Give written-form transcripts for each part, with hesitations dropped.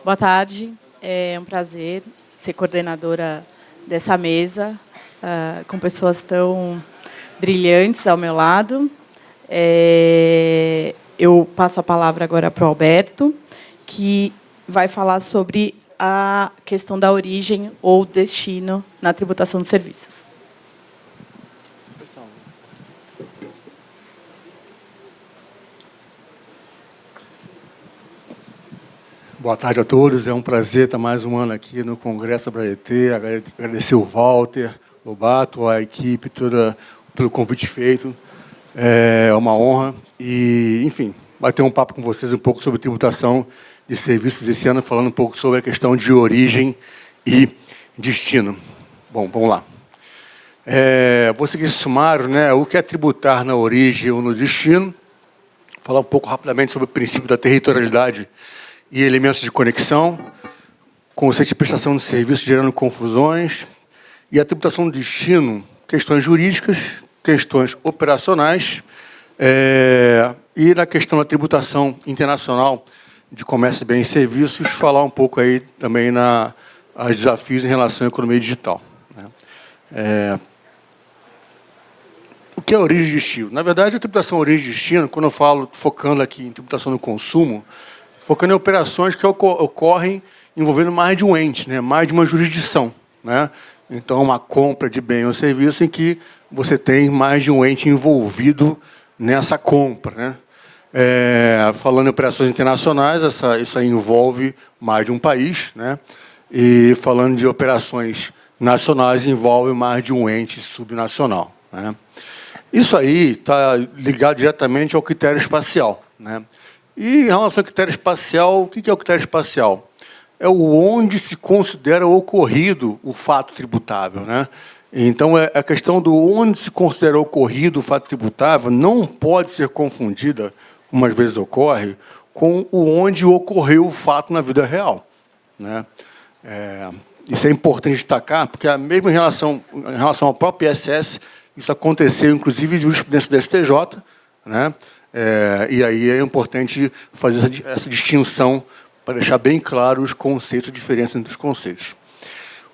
Boa tarde. É um prazer ser coordenadora dessa mesa, com pessoas tão brilhantes ao meu lado. Eu passo a palavra agora para o Alberto, que vai falar sobre a questão da origem ou destino na tributação dos serviços. Boa tarde a todos. É um prazer estar mais um ano aqui no Congresso da ABRADT. Agradecer o Walter Lobato, a equipe toda pelo convite feito. É uma honra. E, enfim, bater um papo com vocês um pouco sobre tributação de serviços esse ano, falando um pouco sobre a questão de origem e destino. Bom, vamos lá. Vou seguir esse sumário, né? O que é tributar na origem ou no destino. Falar um pouco rapidamente sobre o princípio da territorialidade e elementos de conexão, conceito de prestação de serviço gerando confusões, e a tributação de destino, questões jurídicas, questões operacionais, e na questão da tributação internacional de comércio, bens e serviços, falar um pouco aí também os desafios em relação à economia digital. O que é origem e destino? Na verdade, a tributação origem e destino, quando eu falo, focando aqui em tributação do consumo, focando em operações que ocorrem envolvendo mais de um ente, né? Mais de uma jurisdição, né? Então, uma compra de bem ou serviço em que você tem mais de um ente envolvido nessa compra, né? Falando em operações internacionais, isso aí envolve mais de um país, né? E falando de operações nacionais, envolve mais de um ente subnacional, né? Isso aí está ligado diretamente ao critério espacial, né? E em relação ao critério espacial, o que é o critério espacial? É o onde se considera ocorrido o fato tributável, né? Então, a questão do onde se considera ocorrido o fato tributável não pode ser confundida, como às vezes ocorre, com o onde ocorreu o fato na vida real, né? Isso é importante destacar, porque mesmo em relação ao próprio ISS, isso aconteceu, inclusive, em jurisprudência do STJ, né? E aí é importante fazer essa distinção para deixar bem claro os conceitos, a diferença entre os conceitos.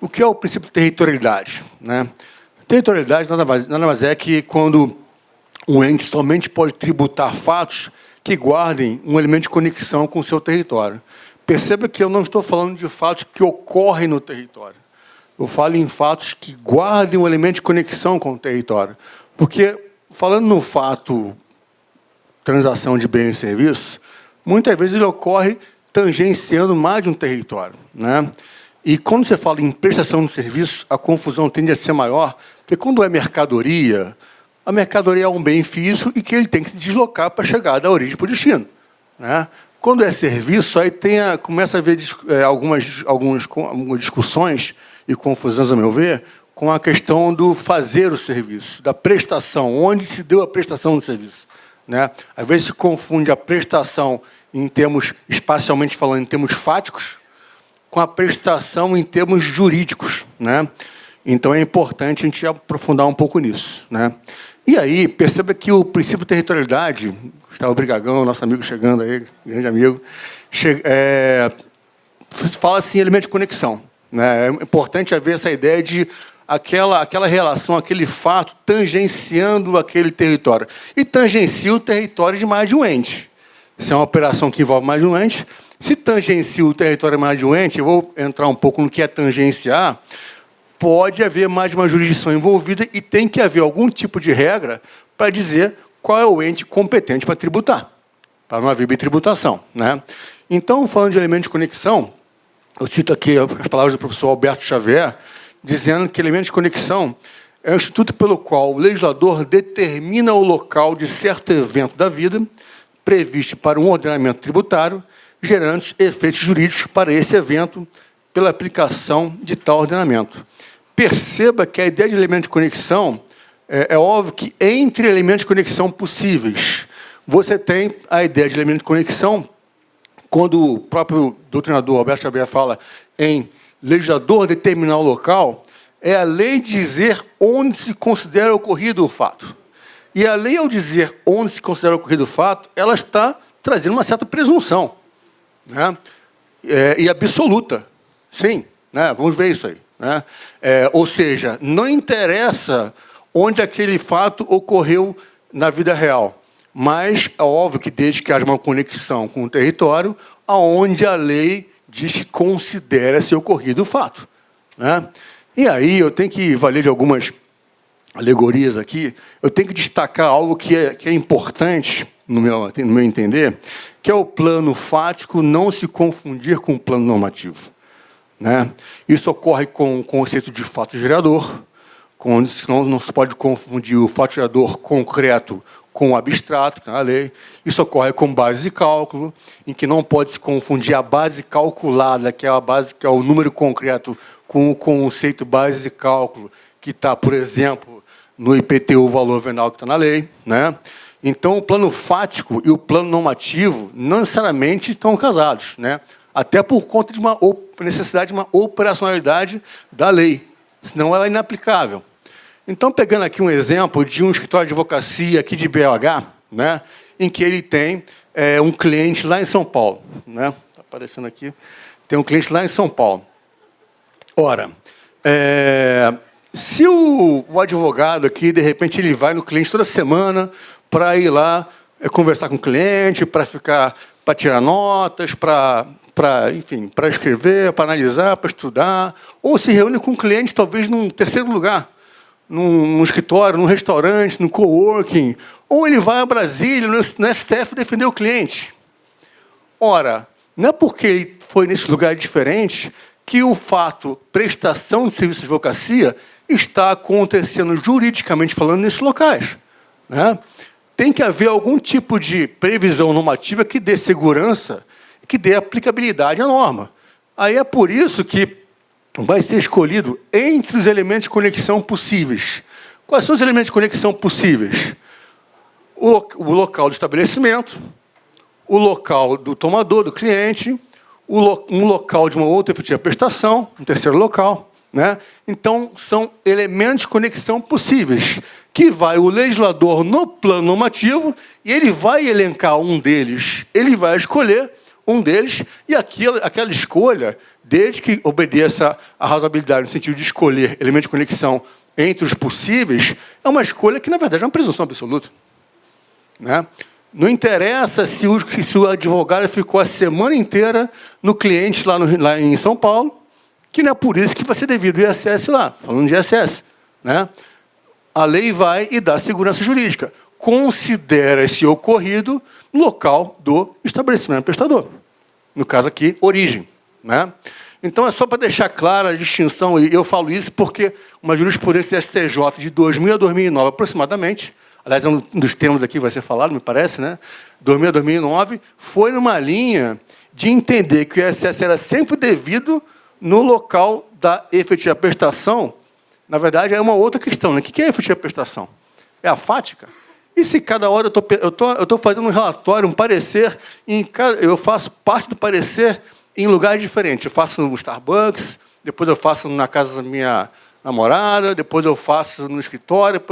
O que é o princípio de territorialidade, né? Territorialidade nada mais é que quando um ente somente pode tributar fatos que guardem um elemento de conexão com o seu território. Perceba que eu não estou falando de fatos que ocorrem no território. Eu falo em fatos que guardem um elemento de conexão com o território. Porque, falando no fato transação de bem e serviço, muitas vezes ele ocorre tangenciando mais de um território, né? E quando você fala em prestação de serviço, a confusão tende a ser maior, porque quando é mercadoria, a mercadoria é um bem físico e que ele tem que se deslocar para chegar da origem para o destino, né? Quando é serviço, aí começa a haver algumas discussões e confusões, a meu ver, com a questão do fazer o serviço, da prestação, onde se deu a prestação do serviço, né? Às vezes se confunde a prestação em termos, espacialmente falando, em termos fáticos, com a prestação em termos jurídicos, né? Então é importante a gente aprofundar um pouco nisso, né? E aí, perceba que o princípio de territorialidade, Gustavo Brigagão, nosso amigo chegando aí, grande amigo, fala assim, elemento de conexão, né? É importante haver essa ideia de aquela relação, aquele fato tangenciando aquele território. E tangencia o território de mais de um ente. Se é uma operação que envolve mais de um ente, se tangencia o território de mais de um ente, eu vou entrar um pouco no que é tangenciar, pode haver mais de uma jurisdição envolvida e tem que haver algum tipo de regra para dizer qual é o ente competente para tributar, para não haver bitributação, né? Então, falando de elemento de conexão, eu cito aqui as palavras do professor Alberto Xavier, dizendo que elemento de conexão é o instituto pelo qual o legislador determina o local de certo evento da vida, previsto para um ordenamento tributário, gerando efeitos jurídicos para esse evento pela aplicação de tal ordenamento. Perceba que a ideia de elemento de conexão, é óbvio que entre elementos de conexão possíveis, você tem a ideia de elemento de conexão, quando o próprio doutrinador Alberto Xavier fala em legislador determinar o local, é a lei dizer onde se considera ocorrido o fato. E a lei, ao dizer onde se considera ocorrido o fato, ela está trazendo uma certa presunção, né? e absoluta. Sim, né? Vamos ver isso aí. Né? Ou seja, não interessa onde aquele fato ocorreu na vida real, mas é óbvio que desde que haja uma conexão com o território, aonde a lei diz que considera-se ocorrido o fato. Né? E aí eu tenho que valer de algumas alegorias aqui, eu tenho que destacar algo que é importante, no meu entender, que é o plano fático não se confundir com o plano normativo. Né? Isso ocorre com o conceito de fato gerador, não se pode confundir o fato gerador concreto com o abstrato, que é a lei. Isso ocorre com base de cálculo, em que não pode se confundir a base calculada, que é o número concreto, com o conceito base de cálculo, que está, por exemplo, no IPTU, o valor venal que está na lei. Né? Então, o plano fático e o plano normativo não necessariamente estão casados, né? Até por conta de uma necessidade de uma operacionalidade da lei, senão ela é inaplicável. Então, pegando aqui um exemplo de um escritório de advocacia aqui de BH, né, em que ele tem um cliente lá em São Paulo. Né? Está aparecendo aqui. Tem um cliente lá em São Paulo. Ora, se o advogado aqui, de repente, ele vai no cliente toda semana para ir lá conversar com o cliente, para tirar notas, enfim, para escrever, para analisar, para estudar, ou se reúne com o cliente, talvez, num terceiro lugar, num escritório, num restaurante, no coworking, ou ele vai a Brasília, no STF, defender o cliente. Ora, não é porque ele foi nesse lugar diferente que o fato prestação de serviço de advocacia está acontecendo juridicamente falando nesses locais. Né? Tem que haver algum tipo de previsão normativa que dê segurança, que dê aplicabilidade à norma. Aí é por isso que vai ser escolhido entre os elementos de conexão possíveis. Quais são os elementos de conexão possíveis? O local do estabelecimento, o local do tomador, do cliente, um local de uma outra efetiva prestação, um terceiro local. Né? Então, são elementos de conexão possíveis, que vai o legislador no plano normativo e ele vai elencar um deles, ele vai escolher um deles, e aquela escolha, desde que obedeça à razoabilidade no sentido de escolher elementos de conexão entre os possíveis, é uma escolha que, na verdade, é uma presunção absoluta. Né? Não interessa se o advogado ficou a semana inteira no cliente lá em São Paulo, que não é por isso que vai ser devido ao ISS lá, falando de ISS. Né? A lei vai e dá segurança jurídica. Considera esse ocorrido no local do estabelecimento prestador. No caso aqui, origem. Né? Então, é só para deixar clara a distinção, e eu falo isso porque uma jurisprudência STJ de 2000 a 2009, aproximadamente, aliás, um dos termos aqui vai ser falado, me parece, né? 2000 a 2009, foi numa linha de entender que o ISS era sempre devido no local da efetiva prestação. Na verdade, é uma outra questão. Né? O que é a efetiva prestação? É a fática? E se cada hora eu estou fazendo um relatório, um parecer, eu faço parte do parecer em lugares diferentes. Eu faço no Starbucks, depois eu faço na casa da minha namorada, depois eu faço no escritório,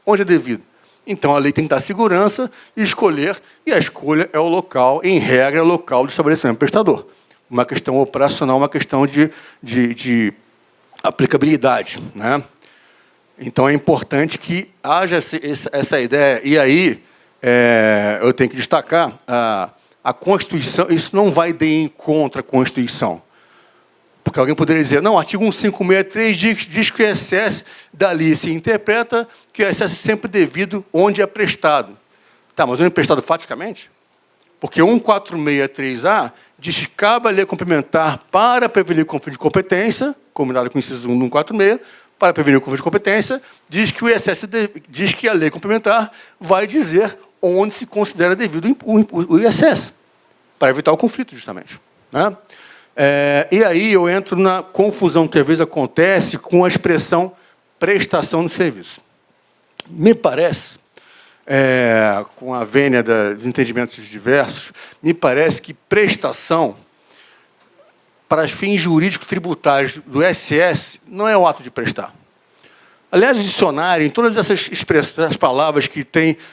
onde é devido. Então, a lei tem que dar segurança e escolher, e a escolha é o local, em regra, é o local do estabelecimento prestador. Uma questão operacional, uma questão de aplicabilidade. Né? Então, é importante que haja essa ideia. E aí, eu tenho que destacar, a Constituição, isso não vai de encontro à Constituição. Porque alguém poderia dizer, não, o artigo 1563 diz que o ISS dali se interpreta que o ISS é sempre devido onde é prestado. Tá, mas onde é prestado faticamente? Porque 1463A diz que cabe a lei complementar para prevenir conflito de competência, combinado com o inciso 1 do 146, para prevenir o conflito de competência, diz que o ISS diz que a lei complementar vai dizer onde se considera devido o ISS, para evitar o conflito, justamente. Né? E aí eu entro na confusão que às vezes acontece com a expressão prestação de serviço. Me parece, com a vênia dos entendimentos diversos, me parece que prestação, para fins jurídicos tributários do ISS, não é o ato de prestar. Aliás, o dicionário, em todas essas expressões, as palavras que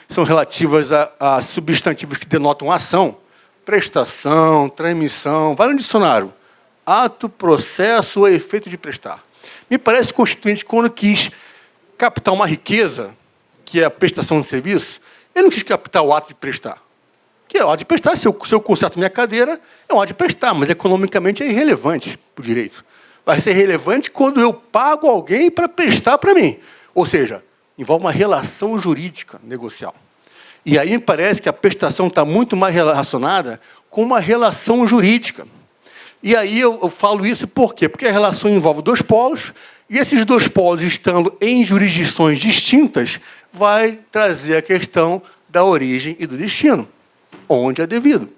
são relativas a substantivos que denotam ação, prestação, transmissão, vai no dicionário. Ato, processo ou efeito de prestar. Me parece constituinte quando quis captar uma riqueza, que é a prestação de serviço, ele não quis captar o ato de prestar. Que é o ato de prestar, se eu conserto minha cadeira, é um ato de prestar, mas economicamente é irrelevante para o direito. Vai ser relevante quando eu pago alguém para prestar para mim. Ou seja, envolve uma relação jurídica negocial. E aí me parece que a prestação está muito mais relacionada com uma relação jurídica. E aí eu falo isso por quê? Porque a relação envolve dois polos, e esses dois polos, estando em jurisdições distintas, vai trazer a questão da origem e do destino, onde é devido.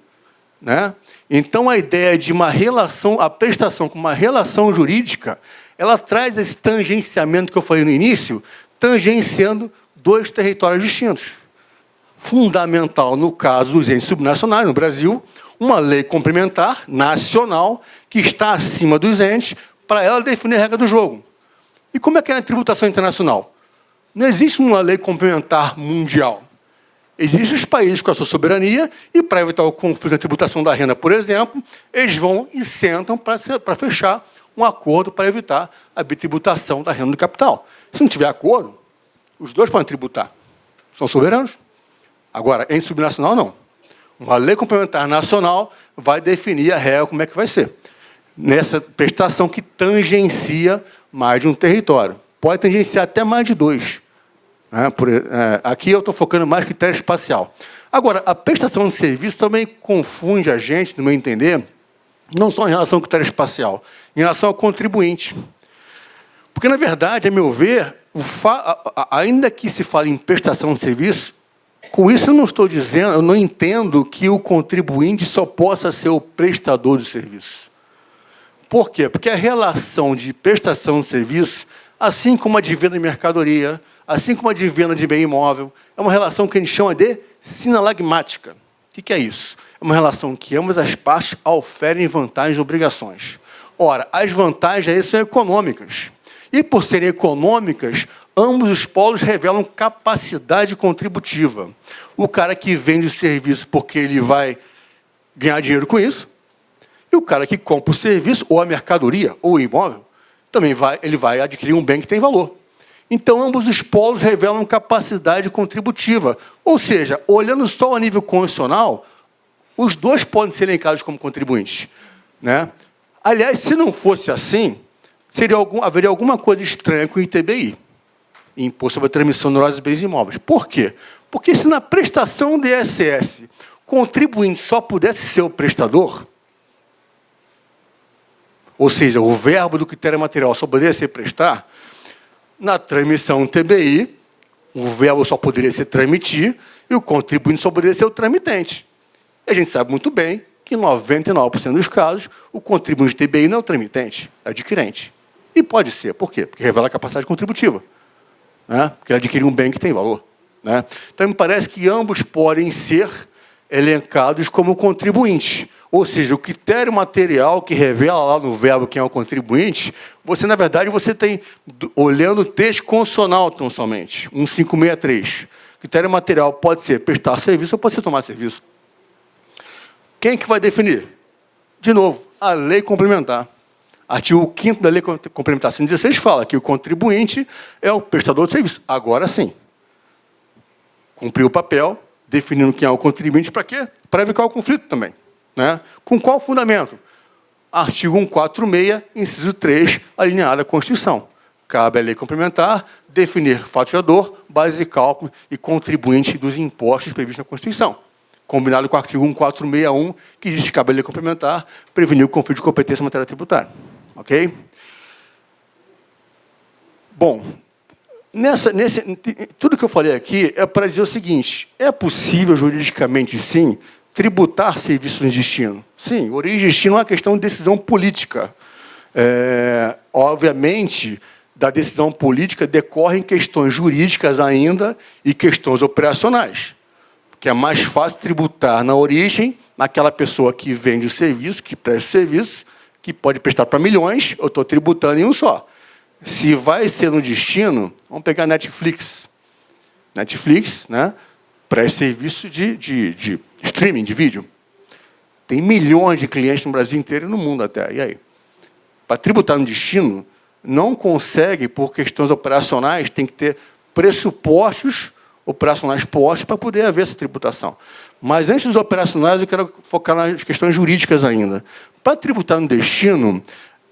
Né? Então, a ideia de uma relação, a prestação com uma relação jurídica, ela traz esse tangenciamento que eu falei no início, tangenciando dois territórios distintos. Fundamental, no caso dos entes subnacionais, no Brasil, uma lei complementar nacional que está acima dos entes para ela definir a regra do jogo. E como é que é na tributação internacional? Não existe uma lei complementar mundial. Existem os países com a sua soberania e, para evitar o conflito na tributação da renda, por exemplo, eles vão e sentam para fechar um acordo para evitar a bitributação da renda do capital. Se não tiver acordo, os dois podem tributar. São soberanos. Agora, ente subnacional, não. Uma lei complementar nacional vai definir a regra, como é que vai ser. Nessa prestação que tangencia mais de um território. Pode tangenciar até mais de dois. Aqui eu estou focando mais em critério espacial. Agora, a prestação de serviço também confunde a gente, no meu entender, não só em relação ao critério espacial, em relação ao contribuinte. Porque, na verdade, a meu ver, ainda que se fale em prestação de serviço, com isso eu não estou dizendo, eu não entendo que o contribuinte só possa ser o prestador de serviço. Por quê? Porque a relação de prestação de serviço, assim como a de venda de mercadoria, assim como a de venda de bem imóvel, é uma relação que a gente chama de sinalagmática. O que é isso? É uma relação que ambas as partes oferem vantagens e obrigações. Ora, as vantagens aí são econômicas. E, por serem econômicas, ambos os polos revelam capacidade contributiva. O cara que vende o serviço porque ele vai ganhar dinheiro com isso, e o cara que compra o serviço, ou a mercadoria, ou o imóvel, também ele vai adquirir um bem que tem valor. Então, ambos os polos revelam capacidade contributiva. Ou seja, olhando só a nível constitucional, os dois podem ser elencados como contribuintes. Né? Aliás, se não fosse assim, haveria alguma coisa estranha com o ITBI, Imposto sobre a Transmissão de Honrosos Bens Imóveis. Por quê? Porque se na prestação do ISS o contribuinte só pudesse ser o prestador, ou seja, o verbo do critério material só poderia ser prestar, na transmissão do TBI, o verbo só poderia ser transmitir e o contribuinte só poderia ser o tramitente. E a gente sabe muito bem que, em 99% dos casos, o contribuinte do TBI não é o tramitente, é o adquirente. E pode ser. Por quê? Porque revela a capacidade contributiva. Né? Porque ele adquiriu um bem que tem valor. Né? Então, me parece que ambos podem ser elencados como contribuintes. Ou seja, o critério material que revela lá no verbo quem é o contribuinte, você, na verdade, você tem, olhando o texto constitucional tão somente, 1563. Critério material pode ser prestar serviço ou pode ser tomar serviço. Quem que vai definir? De novo, a lei complementar. Artigo 5º da lei complementar 116 fala que o contribuinte é o prestador de serviço. Agora sim. Cumpriu o papel, definindo quem é o contribuinte para quê? Para evitar o conflito também. Né? Com qual fundamento? Artigo 146, inciso 3, alinhado à Constituição. Cabe à lei complementar definir fatiador, base de cálculo e contribuinte dos impostos previstos na Constituição. Combinado com o artigo 1461, que diz que cabe à lei complementar prevenir o conflito de competência em matéria tributária. Ok? Bom, tudo que eu falei aqui é para dizer o seguinte: é possível juridicamente, sim, tributar serviços de destino? Sim, origem de destino é uma questão de decisão política. Obviamente, da decisão política decorrem questões jurídicas ainda e questões operacionais. Que é mais fácil tributar na origem, naquela pessoa que vende o serviço, que presta o serviço, que pode prestar para milhões, eu estou tributando em um só. Se vai ser no destino, vamos pegar Netflix. Netflix, né, presta serviço de streaming, de vídeo. Tem milhões de clientes no Brasil inteiro e no mundo até. E aí? Para tributar no destino, não consegue, por questões operacionais, tem que ter pressupostos operacionais postos para poder haver essa tributação. Mas antes dos operacionais, eu quero focar nas questões jurídicas ainda. Para tributar no destino,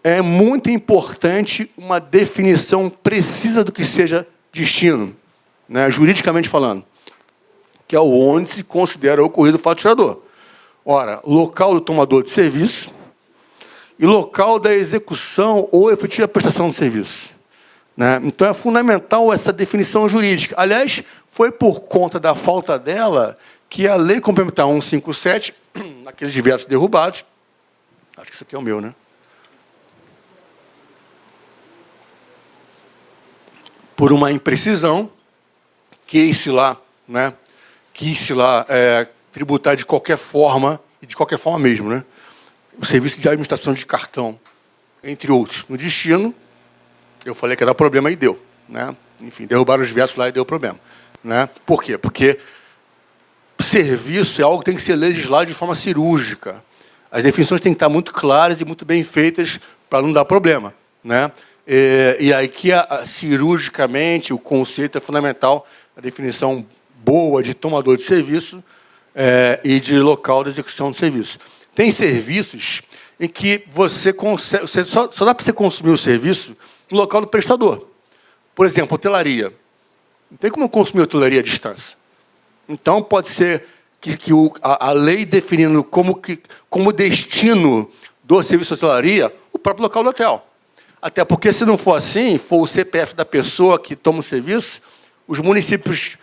é muito importante uma definição precisa do que seja destino, né, juridicamente falando, que é onde se considera ocorrido o fato gerador. Ora, local do tomador de serviço e local da execução ou efetiva prestação de serviço. Né? Então, é fundamental essa definição jurídica. Aliás, foi por conta da falta dela que a Lei Complementar 157, naqueles diversos derrubados, acho que isso aqui é o meu, né? Por uma imprecisão, quis-se lá tributar de qualquer forma, e de qualquer forma mesmo, né? O serviço de administração de cartão, entre outros. No destino, eu falei que ia dar problema e deu. Né? Enfim, derrubaram os diversos lá e deu problema. Né? Por quê? Porque serviço é algo que tem que ser legislado de forma cirúrgica. As definições têm que estar muito claras e muito bem feitas para não dar problema. Né? E aí que, cirurgicamente, o conceito é fundamental, a definição boa de tomador de serviço e de local de execução do serviço. Tem serviços em que você consegue, só dá para você consumir o serviço no local do prestador. Por exemplo, hotelaria. Não tem como consumir hotelaria à distância. Então, pode ser que a lei definindo como destino do serviço de hotelaria o próprio local do hotel. Até porque, se não for assim, for o CPF da pessoa que toma o serviço, os municípios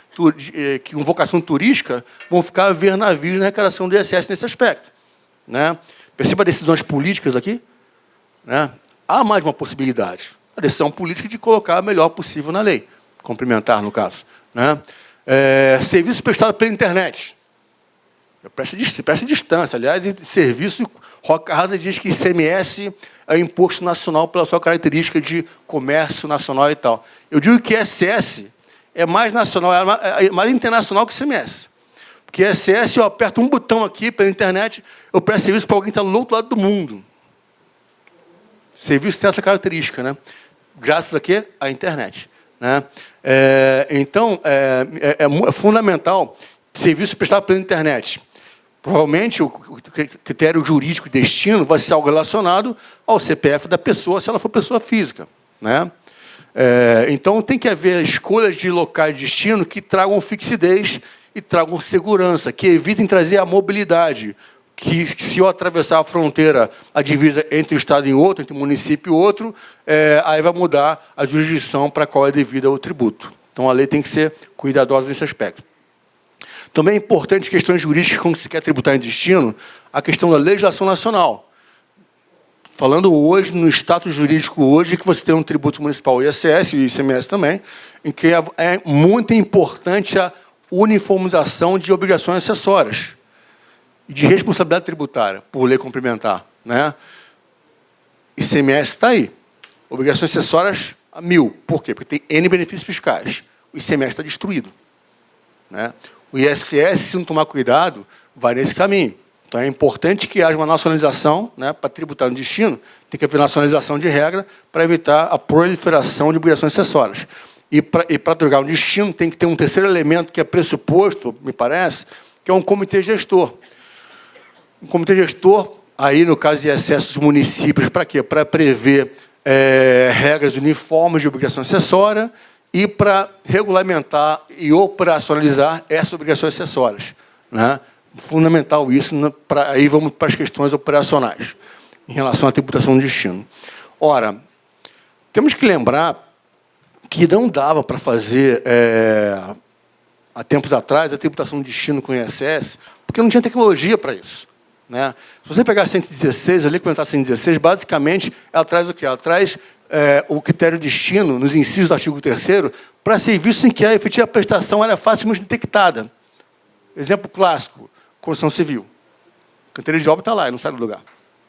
que com vocação turística vão ficar a ver navios na arrecadação do ISS nesse aspecto. Né? Perceba decisões políticas aqui. Né? Há mais uma possibilidade. A decisão política de colocar a melhor possível na lei. Complementar, no caso. Né? Serviço prestado pela internet. Presta distância. Aliás, serviço, Roca Rasa diz que ICMS é imposto nacional pela sua característica de comércio nacional e tal. Eu digo que ISS é mais nacional, é mais internacional que ICMS. Porque ISS, eu aperto um botão aqui pela internet, eu presto serviço para alguém que está do outro lado do mundo. Serviço tem essa característica, né? Graças a quê? À internet. Né? Então, é fundamental serviço prestado pela internet. Provavelmente, o critério jurídico de destino vai ser algo relacionado ao CPF da pessoa, se ela for pessoa física. Né? Então, tem que haver escolhas de locais de destino que tragam fixidez e tragam segurança, que evitem trazer a mobilidade, que se eu atravessar a fronteira, a divisa entre o Estado e outro, entre um município e outro, aí vai mudar a jurisdição para a qual é devida o tributo. Então, a lei tem que ser cuidadosa nesse aspecto. Também é importante questões jurídicas, quando se quer tributar em destino, a questão da legislação nacional. Falando hoje, no status jurídico hoje, que você tem um tributo municipal ISS e ICMS também, em que é muito importante a uniformização de obrigações acessórias e de responsabilidade tributária, por lei complementar. Né? ICMS está aí. Obrigações acessórias a 1.000. Por quê? Porque tem N benefícios fiscais. O ICMS está destruído. Né? O ISS, se não tomar cuidado, vai nesse caminho. Então, é importante que haja uma nacionalização, né, para tributar no destino, tem que haver nacionalização de regra para evitar a proliferação de obrigações acessórias. E para otorgar um destino, tem que ter um terceiro elemento que é pressuposto, me parece, que é um comitê gestor. Um comitê gestor, aí, no caso de ISS dos municípios, para quê? Para prever regras uniformes de obrigação acessória e para regulamentar e operacionalizar essas obrigações acessórias. Né? Fundamental isso, aí vamos para as questões operacionais, em relação à tributação do destino. Ora, temos que lembrar que não dava para fazer, há tempos atrás, a tributação do destino com ISS, porque não tinha tecnologia para isso. Né? Se você pegar a 116, a Lei Complementar 116, basicamente, ela traz o quê? Ela traz o critério de destino, nos incisos do artigo 3º, para serviços em que a efetiva prestação era facilmente detectada. Exemplo clássico, construção civil. Canteiro de obra está lá, não sai do lugar.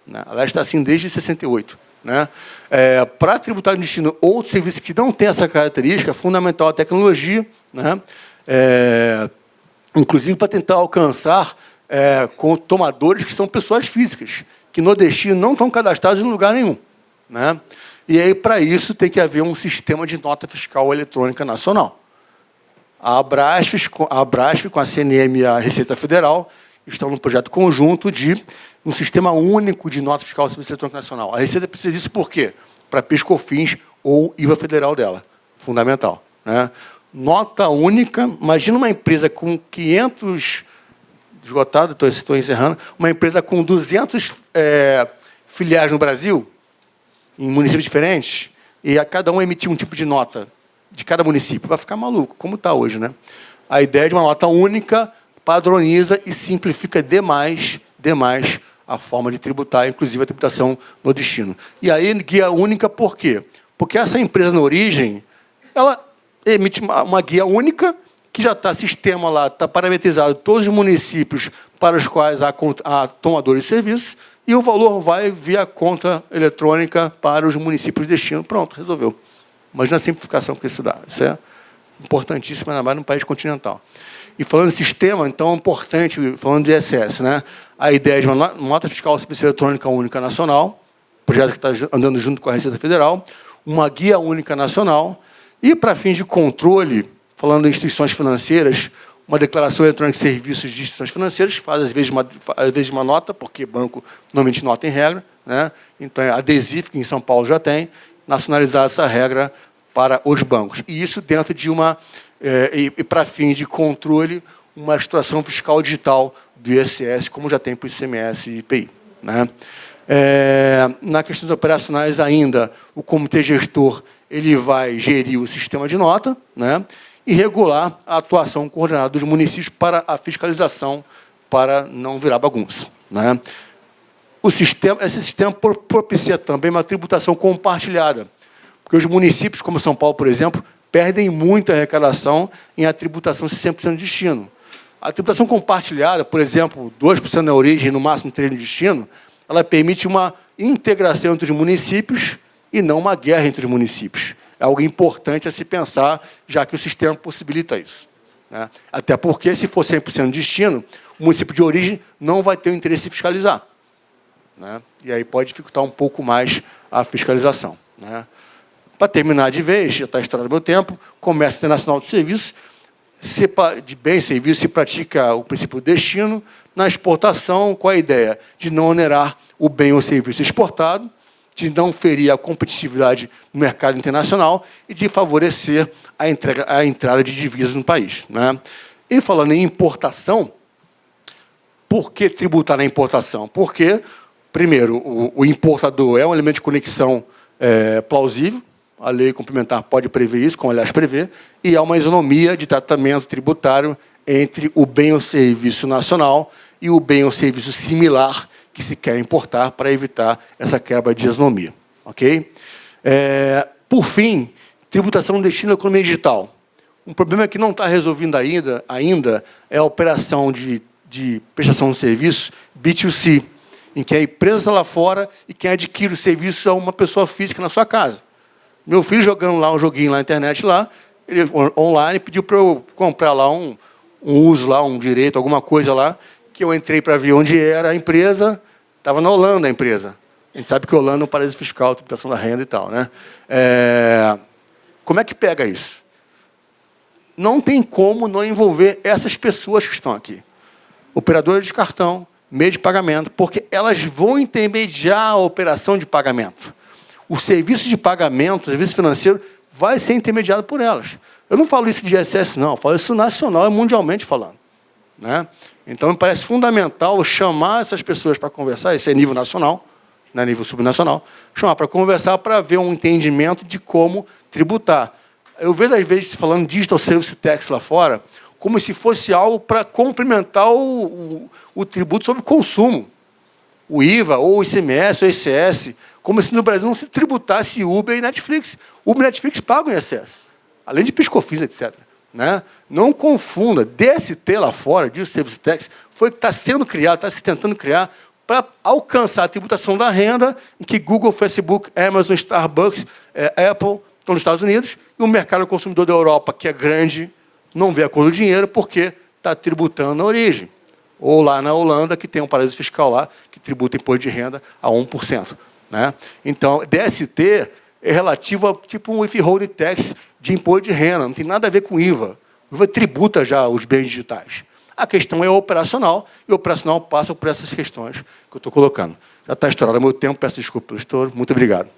Né? Ela está assim desde 68. Né? Para tributar no destino outros serviços que não têm essa característica, é fundamental a tecnologia, né? Inclusive para tentar alcançar com tomadores que são pessoas físicas, que no destino não estão cadastrados em lugar nenhum, né? E aí, para isso, tem que haver um sistema de nota fiscal eletrônica nacional. A Abrasf, com a CNM e a Receita Federal, estão no projeto conjunto de um sistema único de nota fiscal do Serviço Eletrônico Nacional. A Receita precisa disso por quê? Para PIS/COFINS ou IVA federal dela. Fundamental, né? Nota única. Imagina uma empresa com 500... Esgotado, estou encerrando. Uma empresa com 200 filiais no Brasil, em municípios diferentes, e a cada um emitir um tipo de nota de cada município. Vai ficar maluco, como está hoje, né? A ideia de uma nota única padroniza e simplifica demais a forma de tributar, inclusive a tributação no destino. E aí, guia única por quê? Porque essa empresa, na origem, ela emite uma guia única, que já está sistema lá, está parametrizado todos os municípios para os quais há tomadores de serviço, e o valor vai via conta eletrônica para os municípios de destino. Pronto, resolveu. Imagina a simplificação que isso dá. Isso é importantíssimo, ainda mais num país continental. E falando de sistema, então, é importante, falando de ISS, né? A ideia de uma nota fiscal de serviço eletrônica única nacional, projeto que está andando junto com a Receita Federal, uma guia única nacional, e, para fins de controle, falando em instituições financeiras, uma declaração eletrônica de serviços de instituições financeiras, faz às vezes uma nota, porque banco não emite nota em regra, né? Então, a DESIF, que em São Paulo já tem, nacionalizar essa regra para os bancos. E isso dentro de para fim de controle, uma situação fiscal digital do ISS, como já tem para o ICMS e IPI, né? Na questão dos operacionais ainda, o comitê gestor ele vai gerir o sistema de nota, né? E regular a atuação coordenada dos municípios para a fiscalização, para não virar bagunça, né? Esse sistema propicia também uma tributação compartilhada, porque os municípios, como São Paulo, por exemplo, perdem muita arrecadação em a tributação ser 100% de destino. A tributação compartilhada, por exemplo, 2% na origem, no máximo 3% no destino, ela permite uma integração entre os municípios e não uma guerra entre os municípios. É algo importante a se pensar, já que o sistema possibilita isso, né? Até porque, se for 100% de destino, o município de origem não vai ter o interesse de fiscalizar, né? E aí pode dificultar um pouco mais a fiscalização, né? Para terminar de vez, já está estourado o meu tempo, comércio internacional de serviços, de bens e serviços, se pratica o princípio do destino. Na exportação, qual é a ideia? De não onerar o bem ou serviço exportado, de não ferir a competitividade no mercado internacional e de favorecer a entrada de divisas no país, né? E falando em importação, por que tributar na importação? Porque, primeiro, o importador é um elemento de conexão plausível, a lei complementar pode prever isso, como aliás prevê, e há uma isonomia de tratamento tributário entre o bem ou serviço nacional e o bem ou serviço similar que se quer importar para evitar essa quebra de isonomia. Ok? Por fim, tributação no destino da economia digital. Um problema que não está resolvido ainda é a operação de prestação de serviço B2C, em que a empresa está lá fora e quem adquire o serviço é uma pessoa física na sua casa. Meu filho jogando lá um joguinho lá na internet, ele online, pediu para eu comprar lá um uso, lá, um direito, alguma coisa lá, que eu entrei para ver onde era a empresa, estava na Holanda a empresa. A gente sabe que a Holanda é um paraíso fiscal, tributação da renda e tal, né? Como é que pega isso? Não tem como não envolver essas pessoas que estão aqui. Operadoras de cartão, meio de pagamento, porque elas vão intermediar a operação de pagamento. O serviço de pagamento, o serviço financeiro, vai ser intermediado por elas. Eu não falo isso de ISS, não. Eu falo isso nacional e mundialmente falando, né? Então, me parece fundamental chamar essas pessoas para conversar, esse é nível nacional, não é nível subnacional, chamar para conversar para ver um entendimento de como tributar. Eu vejo, às vezes, falando Digital Service Tax lá fora, como se fosse algo para complementar o tributo sobre consumo. O IVA, ou o ICMS, ou o ICS, como se no Brasil não se tributasse Uber e Netflix. Uber e Netflix pagam ISS, além de PIS/COFINS, etc., né? Não confunda. DST lá fora, Digital Service Tax, foi que está sendo criado, está se tentando criar para alcançar a tributação da renda, em que Google, Facebook, Amazon, Starbucks, Apple estão nos Estados Unidos, e o mercado consumidor da Europa, que é grande, não vê a cor do dinheiro porque está tributando na origem. Ou lá na Holanda, que tem um paraíso fiscal lá, que tributa imposto de renda a 1%. Né? Então, DST é relativo a tipo um withholding tax de imposto de renda, não tem nada a ver com IVA. O IVA tributa já os bens digitais. A questão é operacional, e o operacional passa por essas questões que eu estou colocando. Já está estourado o meu tempo, peço desculpa pelo estouro. Muito obrigado.